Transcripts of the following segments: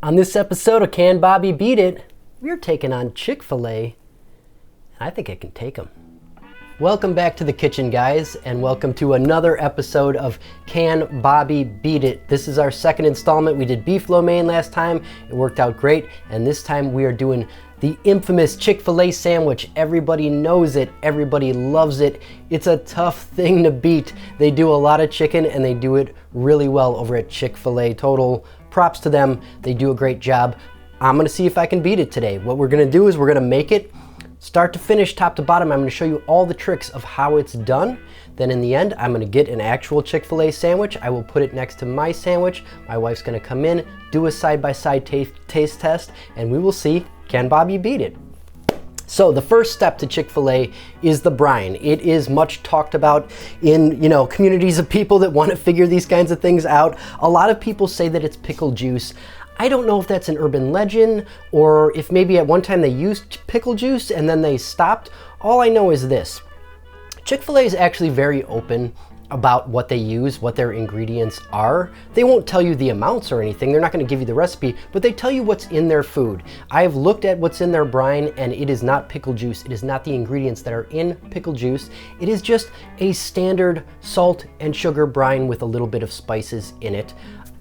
On this episode of Can Bobby Beat It, we're taking on Chick-Fil-A. I think I can take them. Welcome back to the kitchen, guys, and welcome to another episode of Can Bobby Beat It. This is our second installment. We did beef lo mein last time. It worked out great, and this time we are doing the infamous Chick-fil-A sandwich. Everybody knows it. Everybody loves it. It's a tough thing to beat. They do a lot of chicken, and they do it really well over at Chick-fil-A. Total props to them. They do a great job. I'm gonna see if I can beat it today. What we're gonna do is we're gonna make it start to finish, top to bottom. I'm gonna show you all the tricks of how it's done. Then in the end, I'm gonna get an actual Chick-fil-A sandwich. I will put it next to my sandwich. My wife's gonna come in, do a side-by-side taste test, and we will see, can Bobby beat it? So the first step to Chick-fil-A is the brine. It is much talked about in, communities of people that want to figure these kinds of things out. A lot of people say that it's pickle juice. I don't know if that's an urban legend or if maybe at one time they used pickle juice and then they stopped. All I know is this. Chick-fil-A is actually very open about what they use, what their ingredients are. They won't tell you the amounts or anything. They're not going to give you the recipe, but they tell you what's in their food. I have looked at what's in their brine, and it is not pickle juice. It is not the ingredients that are in pickle juice. It is just a standard salt and sugar brine with a little bit of spices in it.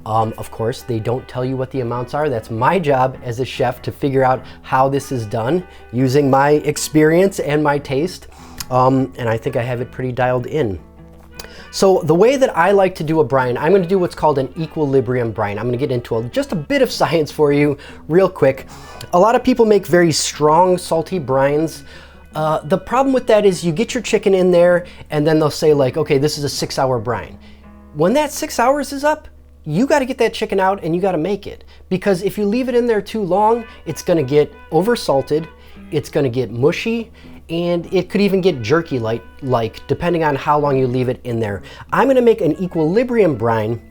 Of course, they don't tell you what the amounts are. That's my job as a chef to figure out how this is done using my experience and my taste. And I think I have it pretty dialed in. So the way that I like to do a brine, I'm going to do what's called an equilibrium brine. I'm going to get into just a bit of science for you real quick. A lot of people make very strong salty brines. The problem with that is you get your chicken in there and then they'll say like, okay, this is a 6-hour brine. When that 6 hours is up, you got to get that chicken out and you got to make it. Because if you leave it in there too long, it's going to get over salted, it's going to get mushy, and it could even get jerky like depending on how long you leave it in there. I'm gonna make an equilibrium brine,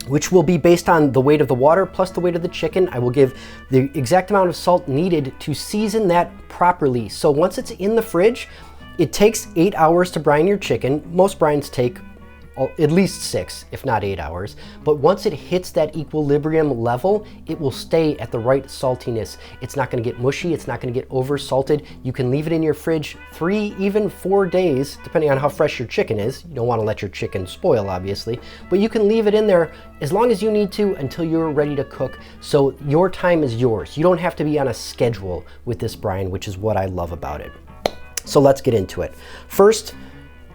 which will be based on the weight of the water plus the weight of the chicken. I will give the exact amount of salt needed to season that properly. So once it's in the fridge, it takes 8 hours to brine your chicken. Most brines take at least 6, if not 8 hours. But once it hits that equilibrium level, it will stay at the right saltiness. It's not gonna get mushy, it's not gonna get over salted. You can leave it in your fridge 3, even 4 days, depending on how fresh your chicken is. You don't wanna let your chicken spoil, obviously, but you can leave it in there as long as you need to until you're ready to cook. So your time is yours. You don't have to be on a schedule with this brine, which is what I love about it. So let's get into it. First,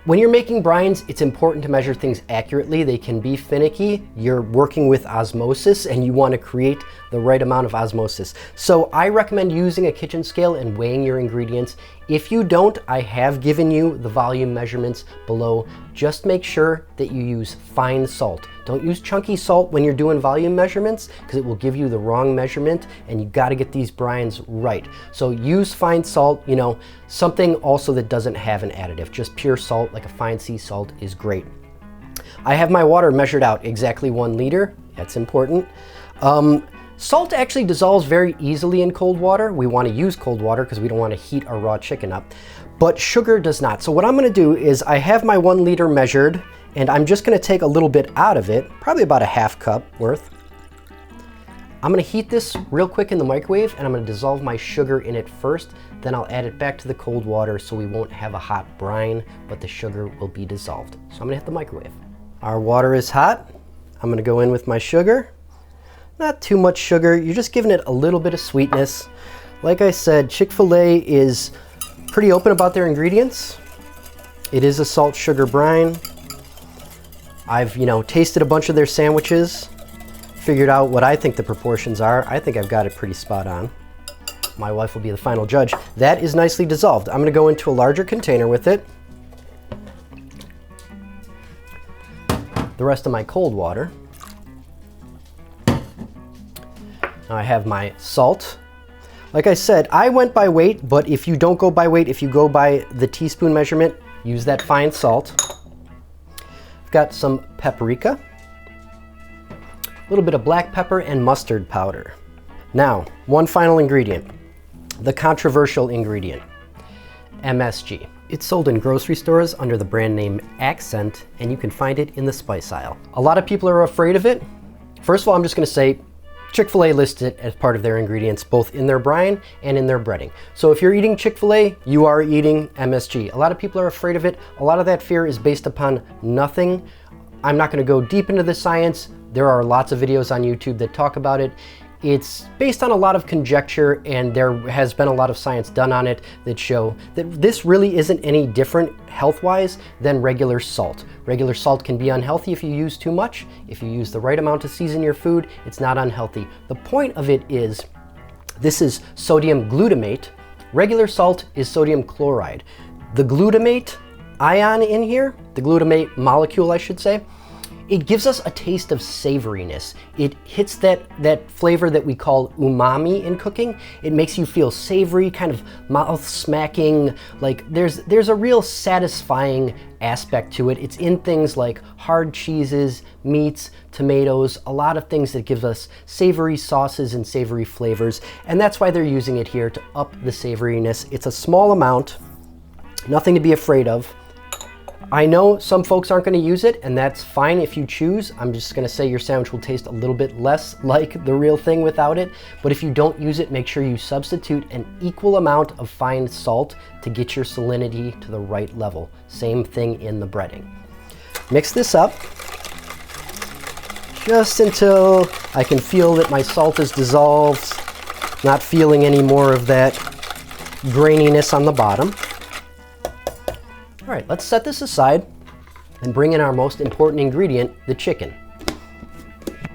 when you're making brines, it's important to measure things accurately. They can be finicky. You're working with osmosis and you want to create the right amount of osmosis. So I recommend using a kitchen scale and weighing your ingredients. If you don't, I have given you the volume measurements below. Just make sure that you use fine salt. Don't use chunky salt when you're doing volume measurements because it will give you the wrong measurement and you got to get these brines right. So use fine salt, something also that doesn't have an additive. Just pure salt, like a fine sea salt, is great. I have my water measured out exactly 1 liter. That's important. Salt actually dissolves very easily in cold water. We want to use cold water because we don't want to heat our raw chicken up, but sugar does not. So what I'm going to do is I have my 1 liter measured and I'm just going to take a little bit out of it, probably about a half cup worth. I'm going to heat this real quick in the microwave and I'm going to dissolve my sugar in it first. Then I'll add it back to the cold water so we won't have a hot brine, but the sugar will be dissolved. So I'm going to hit the microwave. Our water is hot. I'm going to go in with my sugar. Not too much sugar, you're just giving it a little bit of sweetness. Like I said, Chick-fil-A is pretty open about their ingredients. It is a salt sugar brine. I've, tasted a bunch of their sandwiches, figured out what I think the proportions are. I think I've got it pretty spot on. My wife will be the final judge. That is nicely dissolved. I'm gonna go into a larger container with it. The rest of my cold water. Now I have my salt. Like I said, I went by weight, but if you don't go by weight, if you go by the teaspoon measurement, use that fine salt. I've got some paprika, a little bit of black pepper and mustard powder. Now, one final ingredient, the controversial ingredient, MSG. It's sold in grocery stores under the brand name Accent, and you can find it in the spice aisle. A lot of people are afraid of it. First of all, I'm just gonna say, Chick-fil-A lists it as part of their ingredients, both in their brine and in their breading. So if you're eating Chick-fil-A, you are eating MSG. A lot of people are afraid of it. A lot of that fear is based upon nothing. I'm not going to go deep into the science. There are lots of videos on YouTube that talk about it. It's based on a lot of conjecture, and there has been a lot of science done on it that show that this really isn't any different health-wise than regular salt. Regular salt can be unhealthy if you use too much. If you use the right amount to season your food, it's not unhealthy. The point of it is, this is sodium glutamate. Regular salt is sodium chloride. The glutamate ion in here, the glutamate molecule I should say, it gives us a taste of savoriness. It hits that flavor that we call umami in cooking. It makes you feel savory, kind of mouth smacking, like there's a real satisfying aspect to it. It's in things like hard cheeses, meats, tomatoes, a lot of things that give us savory sauces and savory flavors, and that's why they're using it here to up the savoriness. It's a small amount, nothing to be afraid of. I know some folks aren't going to use it, and that's fine if you choose. I'm just going to say your sandwich will taste a little bit less like the real thing without it. But if you don't use it, make sure you substitute an equal amount of fine salt to get your salinity to the right level. Same thing in the breading. Mix this up just until I can feel that my salt is dissolved, not feeling any more of that graininess on the bottom. All right, let's set this aside and bring in our most important ingredient, the chicken.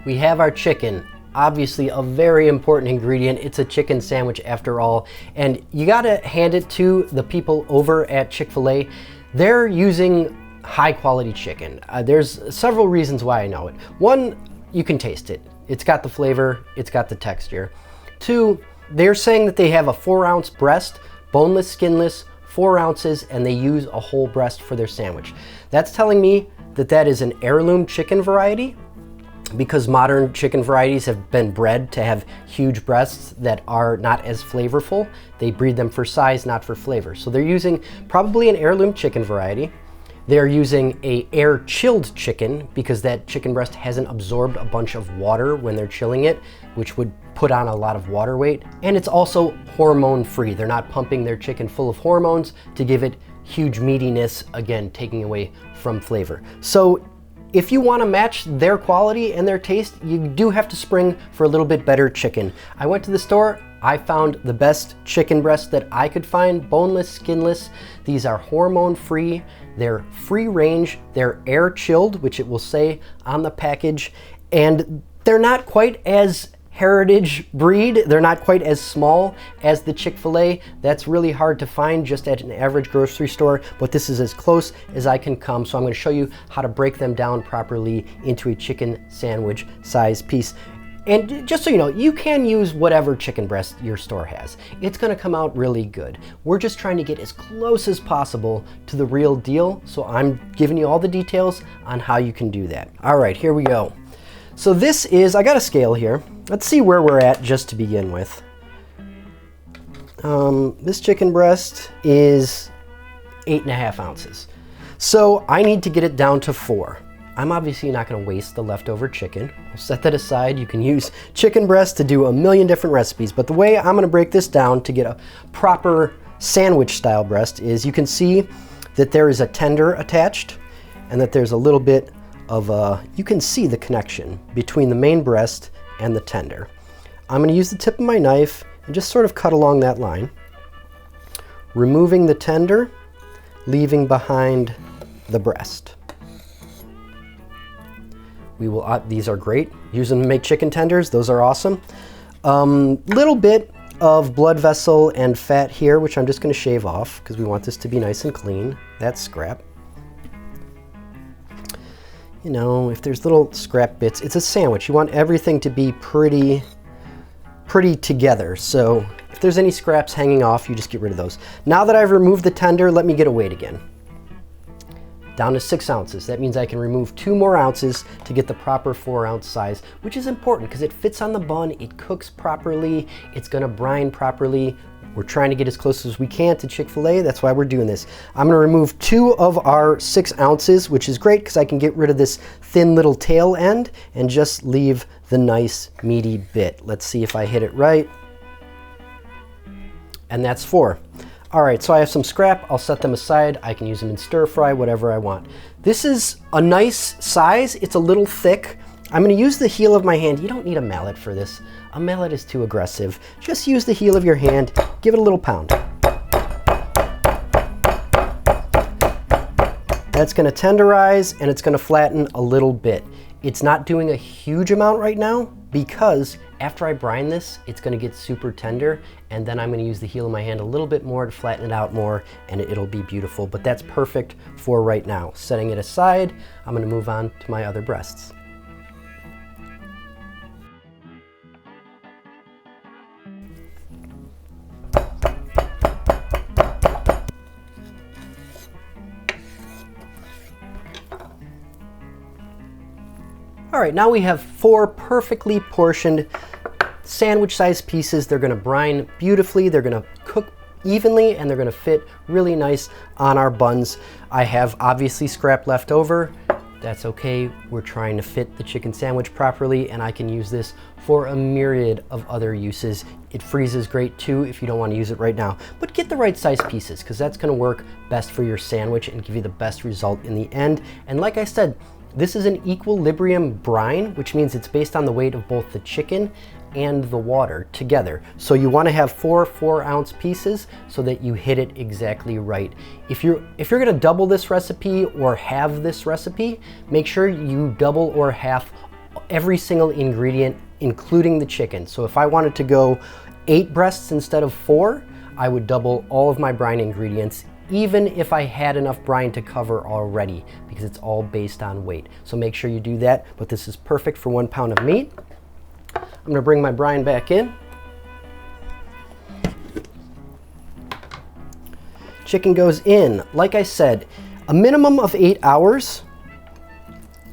We have our chicken, obviously a very important ingredient. It's a chicken sandwich after all, and you gotta hand it to the people over at Chick-fil-A. They're using high quality chicken. There's several reasons why I know it. One, you can taste it. It's got the flavor, it's got the texture. Two, they're saying that they have a 4-ounce breast, boneless, skinless, 4 ounces, and they use a whole breast for their sandwich. That's telling me that that is an heirloom chicken variety, because modern chicken varieties have been bred to have huge breasts that are not as flavorful. They breed them for size, not for flavor. So they're using probably an heirloom chicken variety. They're using a air-chilled chicken because that chicken breast hasn't absorbed a bunch of water when they're chilling it, which would put on a lot of water weight. And it's also hormone-free. They're not pumping their chicken full of hormones to give it huge meatiness, again, taking away from flavor. So if you want to match their quality and their taste, you do have to spring for a little bit better chicken. I went to the store, I found the best chicken breast that I could find, boneless, skinless. These are hormone-free, they're free range, they're air chilled, which it will say on the package, and they're not quite as heritage breed. They're not quite as small as the Chick-fil-A. That's really hard to find just at an average grocery store, but this is as close as I can come. So I'm going to show you how to break them down properly into a chicken sandwich size piece. And just so you know, you can use whatever chicken breast your store has. It's going to come out really good. We're just trying to get as close as possible to the real deal, so I'm giving you all the details on how you can do that. All right, here we go. So this is, I got a scale here. Let's see where we're at just to begin with. This chicken breast is 8.5 ounces. So I need to get it down to 4. I'm obviously not going to waste the leftover chicken. I'll set that aside. You can use chicken breast to do a million different recipes, but the way I'm going to break this down to get a proper sandwich style breast is you can see that there is a tender attached and that there's a little bit of you can see the connection between the main breast and the tender. I'm going to use the tip of my knife and just sort of cut along that line, removing the tender, leaving behind the breast. We will, these are great. Use them to make chicken tenders. Those are awesome. Little bit of blood vessel and fat here, which I'm just going to shave off because we want this to be nice and clean. That's scrap. You know, if there's little scrap bits, it's a sandwich. You want everything to be pretty together. So if there's any scraps hanging off, you just get rid of those. Now that I've removed the tender, let me get a weight again. Down to 6 ounces. That means I can remove 2 more ounces to get the proper 4-ounce size, which is important because it fits on the bun, it cooks properly, it's gonna brine properly. We're trying to get as close as we can to Chick-fil-A. That's why we're doing this. I'm gonna remove 2 of our 6 ounces, which is great because I can get rid of this thin little tail end and just leave the nice meaty bit. Let's see if I hit it right. And that's 4. All right, so I have some scrap. I'll set them aside. I can use them in stir fry, whatever I want. This is a nice size. It's a little thick. I'm gonna use the heel of my hand. You don't need a mallet for this. A mallet is too aggressive. Just use the heel of your hand. Give it a little pound. That's gonna tenderize and it's gonna flatten a little bit. It's not doing a huge amount right now because after I brine this, it's gonna get super tender, and then I'm gonna use the heel of my hand a little bit more to flatten it out more, and it'll be beautiful. But that's perfect for right now. Setting it aside, I'm gonna move on to my other breasts. All right, now we have 4 perfectly portioned sandwich-sized pieces. They're gonna brine beautifully, they're gonna cook evenly, and they're gonna fit really nice on our buns. I have obviously scrap left over. That's okay. We're trying to fit the chicken sandwich properly, and I can use this for a myriad of other uses. It freezes great too if you don't want to use it right now, but get the right size pieces because that's gonna work best for your sandwich and give you the best result in the end. And like I said, this is an equilibrium brine, which means it's based on the weight of both the chicken and the water together. So you want to have 4 4-ounce pieces so that you hit it exactly right. If you're going to double this recipe or have this recipe, make sure you double or half every single ingredient, including the chicken. So if I wanted to go 8 breasts instead of 4, I would double all of my brine ingredients, even if I had enough brine to cover already, because it's all based on weight. So make sure you do that, but this is perfect for 1 pound of meat. I'm gonna bring my brine back in. Chicken goes in, like I said, a minimum of 8 hours.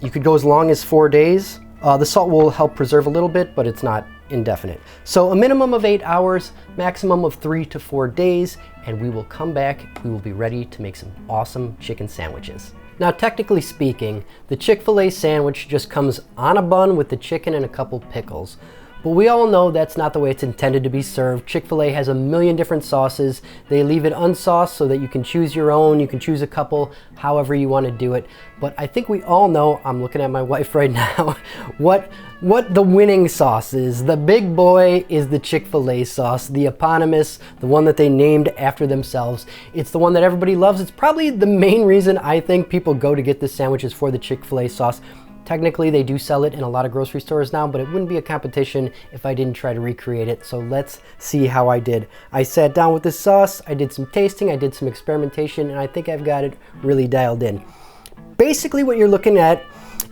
You could go as long as 4 days. The salt will help preserve a little bit, but it's not indefinite. So a minimum of 8 hours, maximum of 3 to 4 days, and we will come back. We will be ready to make some awesome chicken sandwiches. Now, technically speaking, the Chick-fil-A sandwich just comes on a bun with the chicken and a couple pickles. But we all know that's not the way it's intended to be served. Chick-fil-A has a million different sauces. They leave it unsauced so that you can choose your own. You can choose a couple, however you want to do it. But I think we all know, I'm looking at my wife right now, what the winning sauce is. The big boy is the Chick-fil-A sauce, the eponymous, the one that they named after themselves. It's the one that everybody loves. It's probably the main reason I think people go to get this sandwich is for the Chick-fil-A sauce. Technically, they do sell it in a lot of grocery stores now, but it wouldn't be a competition if I didn't try to recreate it. So let's see how I did. I sat down with this sauce, I did some tasting, I did some experimentation, and I think I've got it really dialed in. Basically, what you're looking at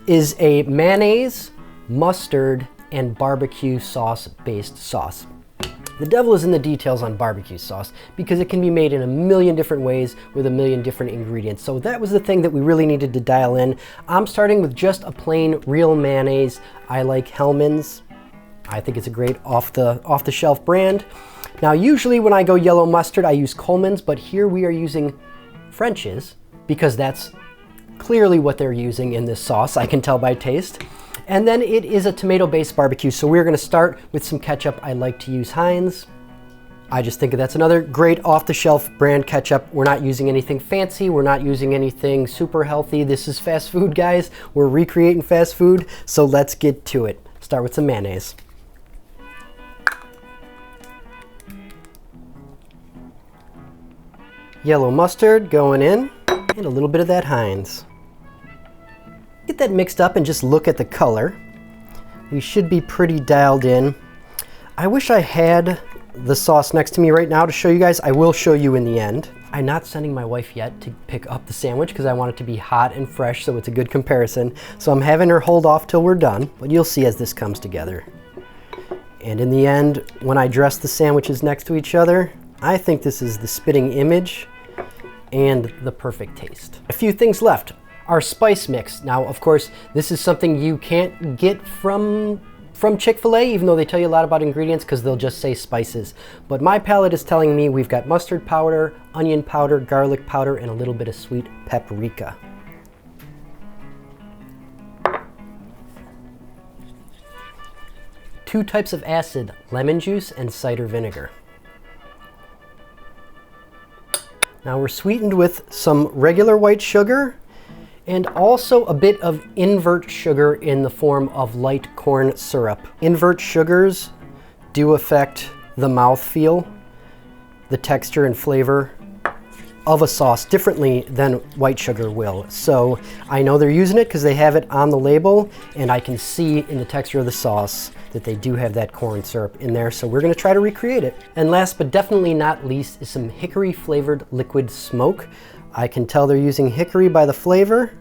is a mayonnaise, mustard, and barbecue sauce based sauce. The devil is in the details on barbecue sauce because it can be made in a million different ways with a million different ingredients. So that was the thing that we really needed to dial in. I'm starting with just a plain real mayonnaise. I like Hellmann's. I think it's a great off-the-shelf brand. Now, usually when I go yellow mustard, I use Coleman's, but here we are using French's because that's clearly what they're using in this sauce. I can tell by taste. And then it is a tomato-based barbecue, so we're gonna start with some ketchup. I like to use Heinz. I just think that's another great off-the-shelf brand ketchup. We're not using anything fancy. We're not using anything super healthy. This is fast food, guys. We're recreating fast food, so let's get to it. Start with some mayonnaise. Yellow mustard going in, and a little bit of that Heinz. Get that mixed up and just look at the color. We should be pretty dialed in. I wish I had the sauce next to me right now to show you guys. I will show you in the end. I'm not sending my wife yet to pick up the sandwich because I want it to be hot and fresh so it's a good comparison. So I'm having her hold off till we're done, but you'll see as this comes together. And in the end, when I dress the sandwiches next to each other, I think this is the spitting image and the perfect taste. A few things left. Our spice mix. Now, of course, this is something you can't get from from Chick-fil-A, even though they tell you a lot about ingredients because they'll just say spices. But my palate is telling me we've got mustard powder, onion powder, garlic powder, and a little bit of sweet paprika. Two types of acid, lemon juice and cider vinegar. Now we're sweetened with some regular white sugar and also a bit of invert sugar in the form of light corn syrup. Invert sugars do affect the mouthfeel, the texture and flavor of a sauce differently than white sugar will. So I know they're using it because they have it on the label, and I can see in the texture of the sauce that they do have that corn syrup in there, so we're gonna try to recreate it. And last but definitely not least is some hickory flavored liquid smoke. I can tell they're using hickory by the flavor,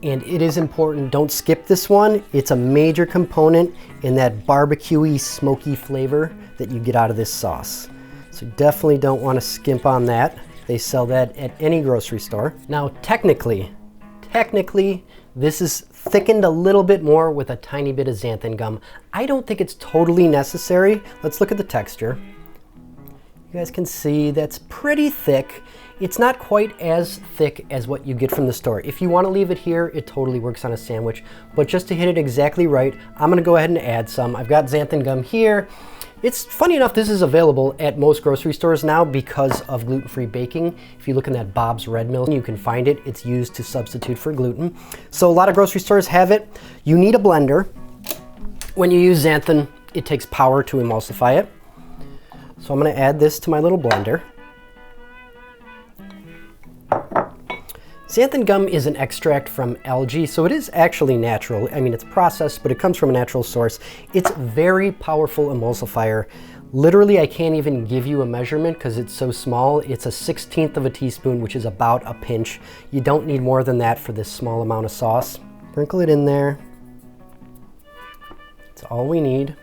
and it is important, don't skip this one. It's a major component in that barbecue-y, smoky flavor that you get out of this sauce. So definitely don't wanna skimp on that. They sell that at any grocery store. Now, technically, this is thickened a little bit more with a tiny bit of xanthan gum. I don't think it's totally necessary. Let's look at the texture. You guys can see that's pretty thick. It's not quite as thick as what you get from the store. If you want to leave it here, it totally works on a sandwich. But just to hit it exactly right, I'm gonna go ahead and add some. I've got xanthan gum here. It's funny enough, this is available at most grocery stores now because of gluten-free baking. If you look in that Bob's Red Mill, you can find it. It's used to substitute for gluten. So a lot of grocery stores have it. You need a blender. When you use xanthan, it takes power to emulsify it. So I'm gonna add this to my little blender. Xanthan gum is an extract from algae, so it is actually natural. I mean, it's processed, but it comes from a natural source. It's a very powerful emulsifier. Literally, I can't even give you a measurement because it's so small. It's a 1/16 of a teaspoon, which is about a pinch. You don't need more than that for this small amount of sauce. Sprinkle it in there. That's all we need.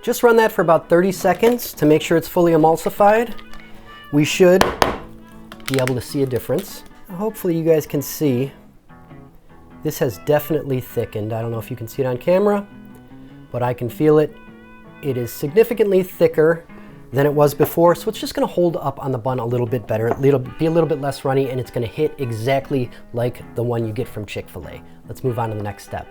Just run that for about 30 seconds to make sure it's fully emulsified. We should be able to see a difference. Hopefully you guys can see this has definitely thickened. I don't know if you can see it on camera, but I can feel it. It is significantly thicker than it was before, so it's just gonna hold up on the bun a little bit better. It'll be a little bit less runny, and it's gonna hit exactly like the one you get from Chick-fil-A. Let's move on to the next step.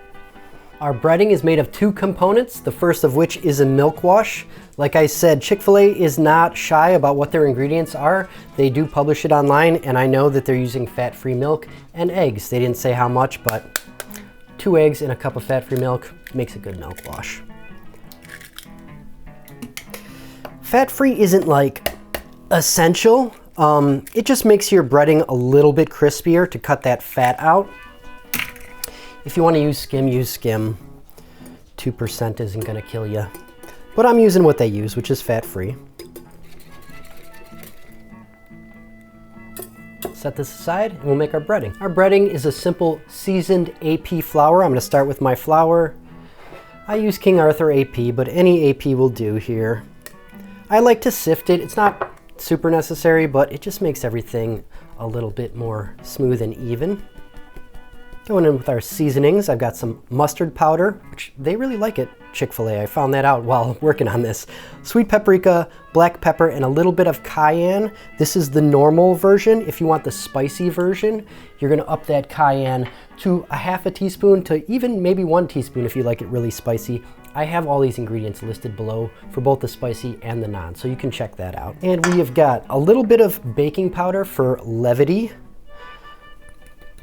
Our breading is made of two components, the first of which is a milk wash. Like I said, Chick-fil-A is not shy about what their ingredients are. They do publish it online, and I know that they're using fat-free milk and eggs. They didn't say how much, but 2 eggs in a cup of fat-free milk makes a good milk wash. Fat-free isn't like essential. It just makes your breading a little bit crispier to cut that fat out. If you want to use skim. 2% isn't going to kill you. But I'm using what they use, which is fat-free. Set this aside and we'll make our breading. Our breading is a simple seasoned AP flour. I'm going to start with my flour. I use King Arthur AP, but any AP will do here. I like to sift it. It's not super necessary, but it just makes everything a little bit more smooth and even. Going in with our seasonings, I've got some mustard powder, which they really like at Chick-fil-A. I found that out while working on this. Sweet paprika, black pepper, and a little bit of cayenne. This is the normal version. If you want the spicy version, you're gonna up that cayenne to a half a teaspoon to even maybe 1 teaspoon if you like it really spicy. I have all these ingredients listed below for both the spicy and the non, so you can check that out. And we have got a little bit of baking powder for levity.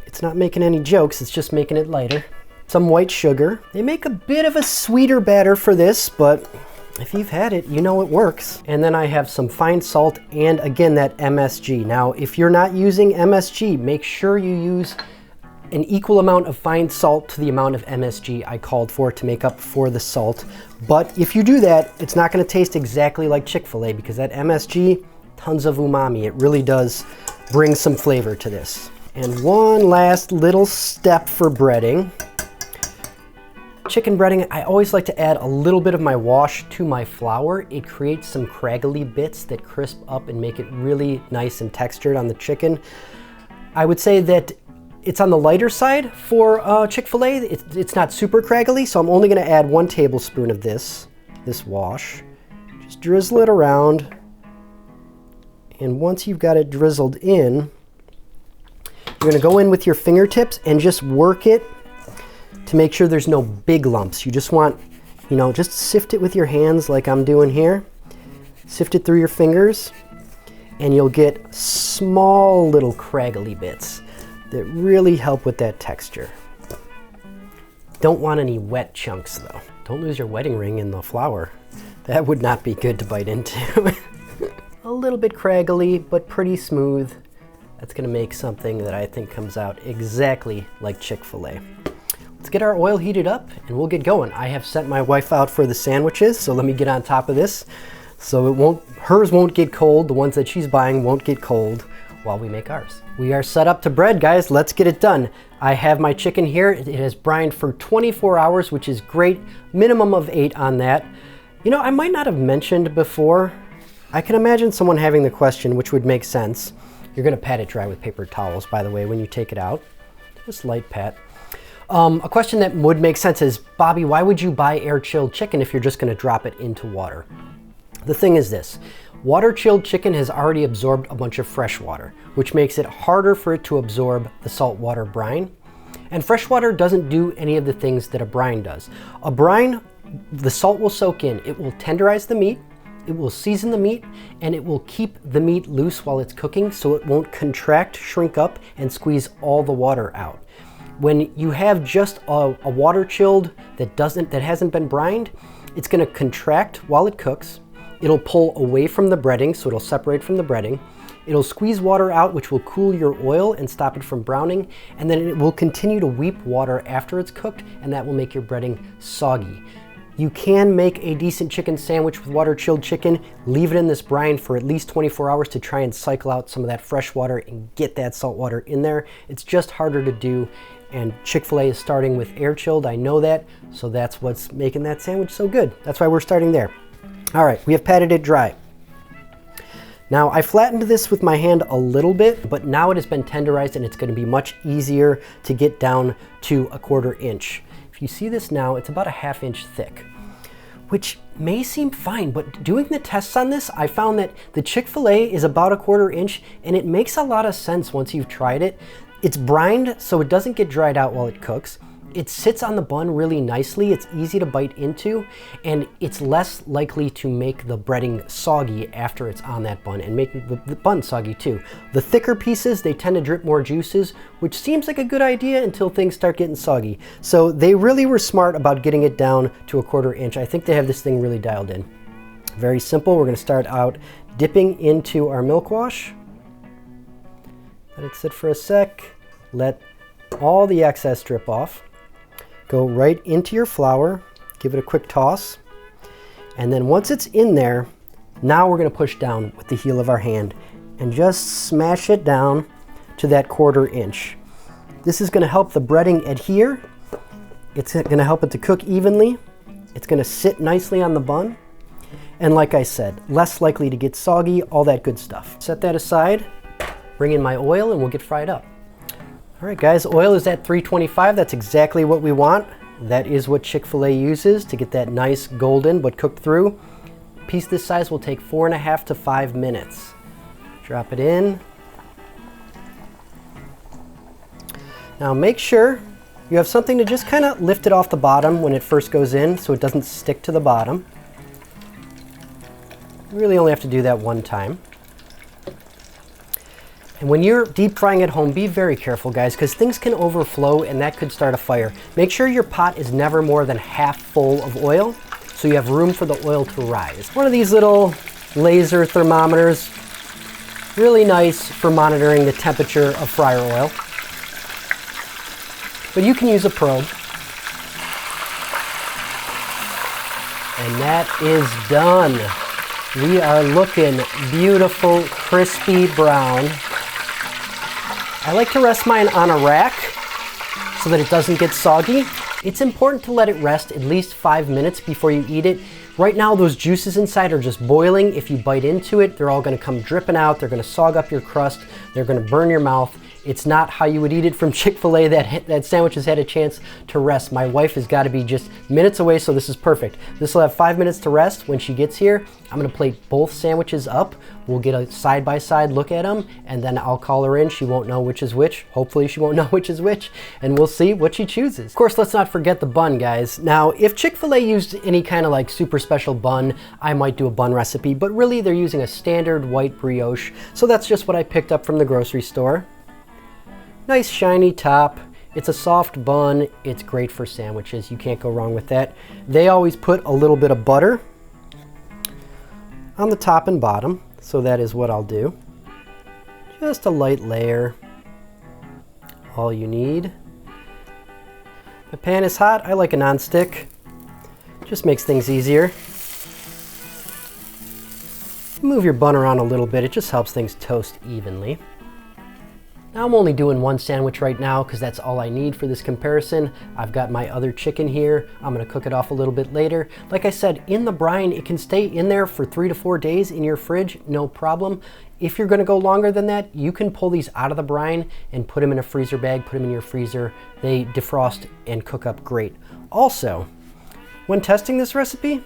It's not making any jokes, it's just making it lighter. Some white sugar. They make a bit of a sweeter batter for this, but if you've had it, you know it works. And then I have some fine salt and again that MSG. Now, if you're not using MSG, make sure you use an equal amount of fine salt to the amount of MSG I called for to make up for the salt. But if you do that, it's not gonna taste exactly like Chick-fil-A because that MSG, tons of umami. It really does bring some flavor to this. And one last little step for breading. Chicken breading, I always like to add a little bit of my wash to my flour. It creates some craggly bits that crisp up and make it really nice and textured on the chicken. I would say that it's on the lighter side for Chick-fil-A. It's not super craggly, so I'm only gonna add 1 tablespoon of this wash. Just drizzle it around. And once you've got it drizzled in, you're gonna go in with your fingertips and just work it to make sure there's no big lumps. You just want, just sift it with your hands like I'm doing here. Sift it through your fingers, and you'll get small little craggly bits that really help with that texture. Don't want any wet chunks though. Don't lose your wedding ring in the flour. That would not be good to bite into. A little bit craggly, but pretty smooth. That's gonna make something that I think comes out exactly like Chick-fil-A. Let's get our oil heated up and we'll get going. I have sent my wife out for the sandwiches, so let me get on top of this. So hers won't get cold, the ones that she's buying won't get cold while we make ours. We are set up to bread, guys. Let's get it done. I have my chicken here. It has brined for 24 hours, which is great. Minimum of 8 on that. I might not have mentioned before, I can imagine someone having the question, which would make sense. You're gonna pat it dry with paper towels, by the way, when you take it out. Just light pat. A question that would make sense is, Bobby, why would you buy air-chilled chicken if you're just gonna drop it into water? The thing is this, water-chilled chicken has already absorbed a bunch of fresh water, which makes it harder for it to absorb the saltwater brine. And fresh water doesn't do any of the things that a brine does. A brine, the salt will soak in, it will tenderize the meat, it will season the meat, and it will keep the meat loose while it's cooking so it won't contract, shrink up, and squeeze all the water out. When you have just a water chilled that hasn't been brined, it's gonna contract while it cooks. It'll pull away from the breading, so it'll separate from the breading. It'll squeeze water out, which will cool your oil and stop it from browning, and then it will continue to weep water after it's cooked, and that will make your breading soggy. You can make a decent chicken sandwich with water chilled chicken, leave it in this brine for at least 24 hours to try and cycle out some of that fresh water and get that salt water in there. It's just harder to do, and Chick-fil-A is starting with air chilled, I know that, so that's what's making that sandwich so good. That's why we're starting there. All right, we have patted it dry. Now I flattened this with my hand a little bit, but now it has been tenderized and it's gonna be much easier to get down to 1/4 inch. If you see this now, it's about a 1/2 inch thick, which may seem fine, but doing the tests on this, I found that the Chick-fil-A is about 1/4 inch, and it makes a lot of sense once you've tried it. It's brined, so it doesn't get dried out while it cooks. It sits on the bun really nicely, it's easy to bite into, and it's less likely to make the breading soggy after it's on that bun and make the bun soggy too. The thicker pieces, they tend to drip more juices, which seems like a good idea until things start getting soggy. So they really were smart about getting it down to 1/4 inch. I think they have this thing really dialed in. Very simple. We're gonna start out dipping into our milk wash. Let it sit for a sec. Let all the excess drip off. Go right into your flour, give it a quick toss, and then once it's in there, now we're gonna push down with the heel of our hand and just smash it down to that 1/4 inch. This is gonna help the breading adhere, it's gonna help it to cook evenly, it's gonna sit nicely on the bun, and like I said, less likely to get soggy, all that good stuff. Set that aside, bring in my oil, and we'll get fried up. All right, guys, oil is at 325. That's exactly what we want. That is what Chick-fil-A uses to get that nice golden but cooked through. A piece this size will take 4.5 to 5 minutes. Drop it in. Now make sure you have something to just kind of lift it off the bottom when it first goes in so it doesn't stick to the bottom. You really only have to do that one time. And when you're deep frying at home, be very careful, guys, because things can overflow and that could start a fire. Make sure your pot is never more than half full of oil so you have room for the oil to rise. One of these little laser thermometers, really nice for monitoring the temperature of fryer oil. But you can use a probe. And that is done. We are looking beautiful, crispy brown. I like to rest mine on a rack so that it doesn't get soggy. It's important to let it rest at least 5 minutes before you eat it. Right now, those juices inside are just boiling. If you bite into it, they're all gonna come dripping out. They're gonna sog up your crust. They're gonna burn your mouth. It's not how you would eat it from Chick-fil-A. That sandwich has had a chance to rest. My wife has got to be just minutes away, so this is perfect. This will have 5 minutes to rest. When she gets here, I'm gonna plate both sandwiches up. We'll get a side-by-side look at them, and then I'll call her in. She won't know which is which. Hopefully she won't know which is which, and we'll see what she chooses. Of course, let's not forget the bun, guys. Now, if Chick-fil-A used any kind of like super special bun, I might do a bun recipe, but really they're using a standard white brioche, so that's just what I picked up from the grocery store. Nice shiny top. It's a soft bun. It's great for sandwiches. You can't go wrong with that. They always put a little bit of butter on the top and bottom, so that is what I'll do. Just a light layer, all you need. The pan is hot. I like a non-stick. Just makes things easier. Move your bun around a little bit. It just helps things toast evenly. Now I'm only doing one sandwich right now because that's all I need for this comparison. I've got my other chicken here. I'm gonna cook it off a little bit later. Like I said, in the brine, it can stay in there for 3 to 4 days in your fridge, no problem. If you're gonna go longer than that, you can pull these out of the brine and put them in a freezer bag, put them in your freezer. They defrost and cook up great. Also, when testing this recipe,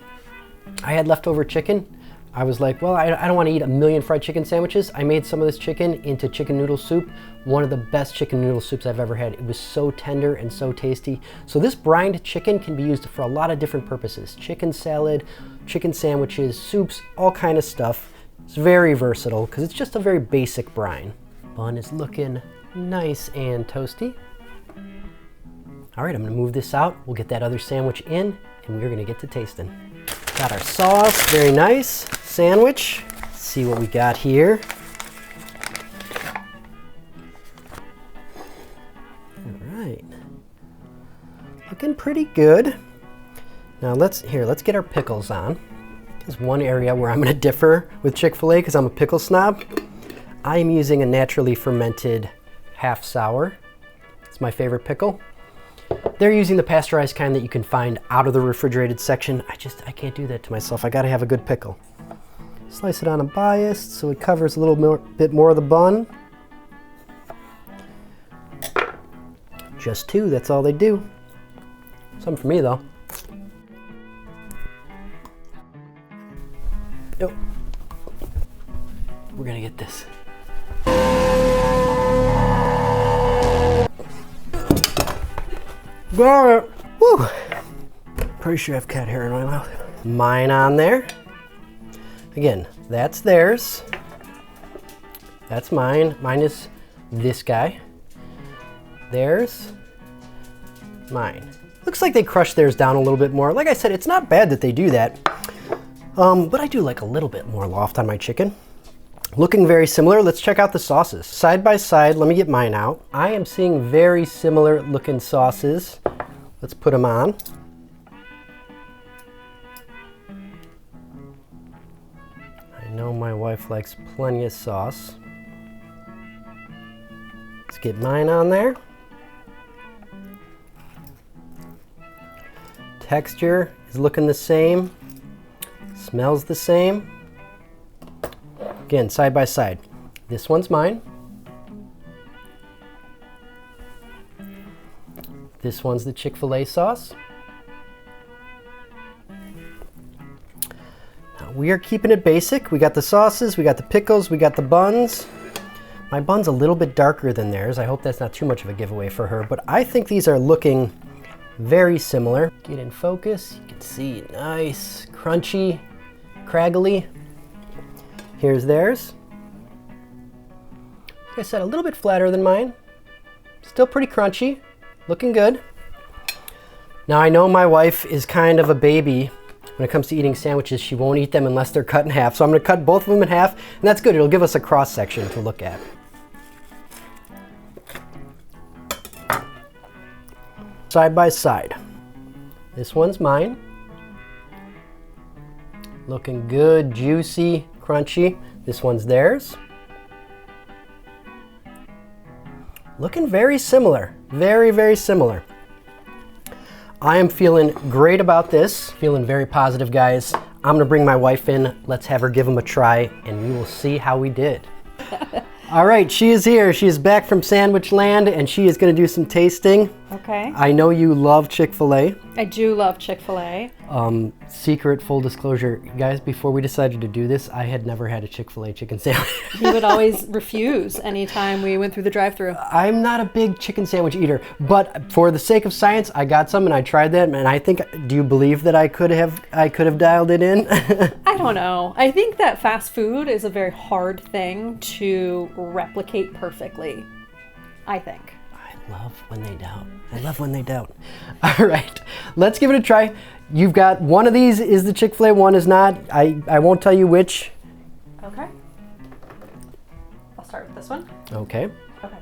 I had leftover chicken. I was like, well, I don't want to eat a million fried chicken sandwiches. I made some of this chicken into chicken noodle soup. One of the best chicken noodle soups I've ever had. It was so tender and so tasty. So this brined chicken can be used for a lot of different purposes. Chicken salad, chicken sandwiches, soups, all kind of stuff. It's very versatile because it's just a very basic brine. Bun is looking nice and toasty. All right, I'm gonna move this out. We'll get that other sandwich in and we're gonna get to tasting. Got our sauce, very nice. Sandwich, let's see what we got here. All right, looking pretty good. Now let's get our pickles on. There's one area where I'm gonna differ with Chick-fil-A because I'm a pickle snob. I'm using a naturally fermented half sour. It's my favorite pickle. They're using the pasteurized kind that you can find out of the refrigerated section. I can't do that to myself. I gotta have a good pickle. Slice it on a bias so it covers a little bit more of the bun. Just 2, that's all they do. Some for me though. Nope. We're gonna get this. Got it. Woo! Pretty sure I have cat hair in my mouth. Mine on there. Again, that's theirs. That's mine. Mine is this guy. Theirs. Mine. Looks like they crushed theirs down a little bit more. Like I said, it's not bad that they do that. But I do like a little bit more loft on my chicken. Looking very similar. Let's check out the sauces. Side by side, let me get mine out. I am seeing very similar looking sauces. Let's put them on. I know my wife likes plenty of sauce. Let's get mine on there. Texture is looking the same. Smells the same. Again, side by side. This one's mine. This one's the Chick-fil-A sauce. Now we are keeping it basic. We got the sauces, we got the pickles, we got the buns. My bun's a little bit darker than theirs. I hope that's not too much of a giveaway for her, but I think these are looking very similar. Get in focus. You can see nice, crunchy, craggly. Here's theirs. Like I said, a little bit flatter than mine. Still pretty crunchy, looking good. Now I know my wife is kind of a baby when it comes to eating sandwiches. She won't eat them unless they're cut in half. So I'm gonna cut both of them in half, and that's good. It'll give us a cross section to look at. Side by side. This one's mine. Looking good, juicy, crunchy. This one's theirs. Looking very similar, very, very similar. I am feeling great about this, feeling very positive, guys. I'm gonna bring my wife in. Let's have her give them a try and we will see how we did. All right, she is here. She is back from Sandwich Land, and she is going to do some tasting. Okay. I know you love Chick-fil-A. I do love Chick-fil-A. Secret, full disclosure, guys, before we decided to do this, I had never had a Chick-fil-A chicken sandwich. He would always refuse anytime we went through the drive-thru. I'm not a big chicken sandwich eater, but for the sake of science, I got some and I tried them, and I think, do you believe that I could have dialed it in? I don't know. I think that fast food is a very hard thing to replicate perfectly, I think. I love when they doubt. I love when they doubt. All right, let's give it a try. You've got one of these is the Chick-fil-A, one is not. I won't tell you which. Okay. I'll start with this one. Okay. Okay.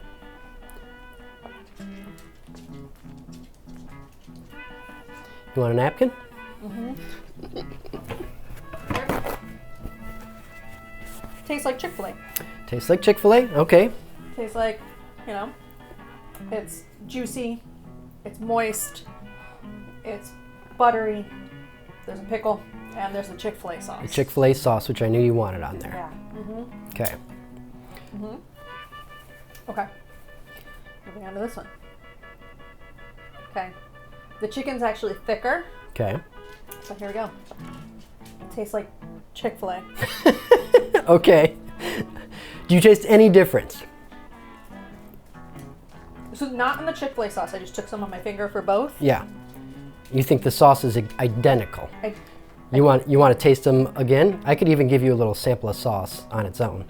You want a napkin? Tastes like Chick-fil-A. Tastes like Chick-fil-A? Okay. Tastes like, you know, it's juicy, it's moist, it's buttery, there's a pickle, and there's the Chick-fil-A sauce. The Chick-fil-A sauce, which I knew you wanted on there. Yeah. Okay. Okay. Moving on to this one. Okay. The chicken's actually thicker, Okay. so here we go. It tastes like Chick-fil-A. Okay. Do you taste any difference? This is not in the Chick-fil-A sauce. I just took some on my finger for both. Yeah. You think the sauce is identical? I You want to taste them again? I could even give you a little sample of sauce on its own.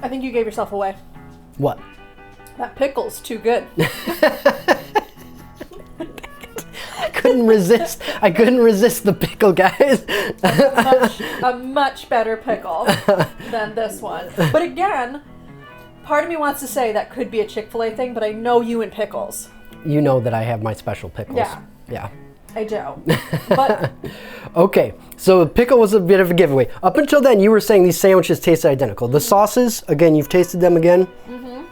think you gave yourself away. What? That pickle's too good. I couldn't resist. I couldn't resist the pickle, guys. a much better pickle than this one. But again, part of me wants to say that could be a Chick-fil-A thing, but I know you and pickles. You know that I have my special pickles. Yeah. Yeah. I do. But okay, so the pickle was a bit of a giveaway. Up until then, you were saying these sandwiches tasted identical. The sauces, again, you've tasted them again. Mm-hmm.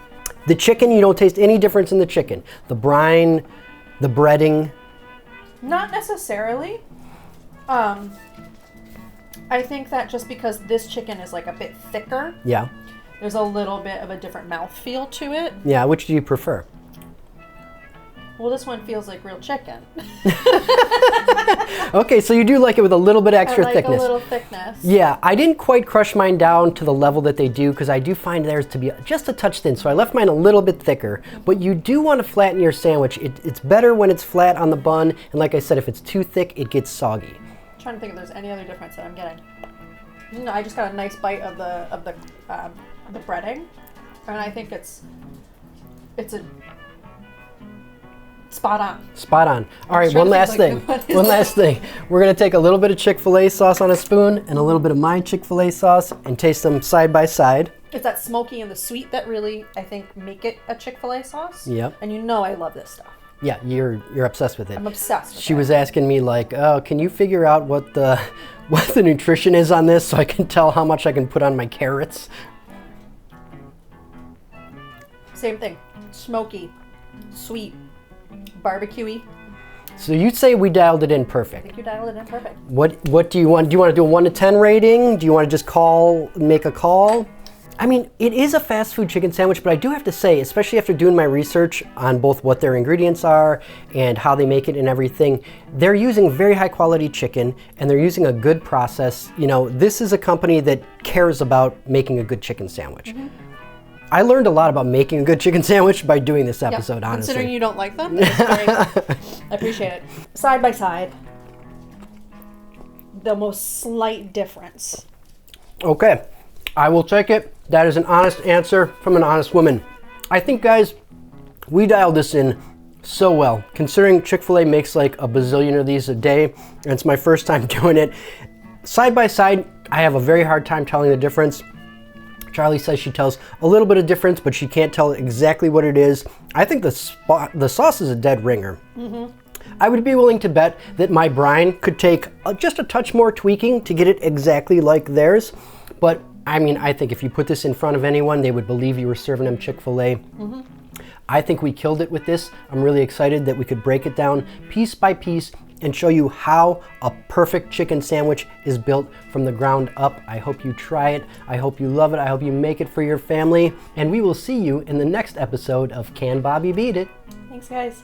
The chicken, you don't taste any difference in the chicken. The brine, the breading. not necessarily. I think that just because this chicken is like a bit thicker, Yeah. there's a little bit of a different mouthfeel to it. Yeah, which do you prefer? Well, this one feels like real chicken. Okay, so you do like it with a little bit extra I like thickness. a little thickness. Yeah, I didn't quite crush mine down to the level that they do because I do find theirs to be just a touch thin, so I left mine a little bit thicker. But you do want to flatten your sandwich. It's better when it's flat on the bun, and like I said, if it's too thick, it gets soggy. I'm trying to think if there's any other difference that I'm getting. No, I just got a nice bite of the breading, and I think it's a spot on. Spot on. All right, one last thing. One last thing. We're going to take a little bit of Chick-fil-A sauce on a spoon and a little bit of my Chick-fil-A sauce and taste them side by side. It's that smoky and the sweet that really, I think, make it a Chick-fil-A sauce. Yep. And you know I love this stuff. Yeah, you're obsessed with it. I'm obsessed with She it. was asking me like, "Oh, can you figure out what the nutrition is on this so I can tell how much I can put on my carrots?" Same thing. Smoky, sweet, barbecue-y. So you'd say we dialed it in I perfect. think you dialed it in perfect. What do you want? Do you want to do a 1 to 10 rating? Do you want to just make a call? I mean, it is a fast food chicken sandwich, but I do have to say, especially after doing my research on both what their ingredients are and how they make it and everything, they're using very high quality chicken and they're using a good process. You know, this is a company that cares about making a good chicken sandwich. Mm-hmm. I learned a lot about making a good chicken sandwich by doing this episode, honestly. Considering you don't like them, that's very, I appreciate it. Side by side, the most slight difference. Okay, I will take it. That is an honest answer from an honest woman. I think, guys, we dialed this in so well. Considering Chick-fil-A makes like a bazillion of these a day, and it's my first time doing it. Side by side, I have a very hard time telling the difference. Charlie says she tells a little bit of difference, but she can't tell exactly what it is. I think the sauce is a dead ringer. Mm-hmm. I would be willing to bet that my brine could take just a touch more tweaking to get it exactly like theirs. But I mean, I think if you put this in front of anyone, they would believe you were serving them Chick-fil-A. Mm-hmm. I think we killed it with this. I'm really excited that we could break it down piece by piece and show you how a perfect chicken sandwich is built from the ground up. I hope you try it. I hope you love it. I hope you make it for your family. And we will see you in the next episode of Can Bobby Beat It? Thanks, guys.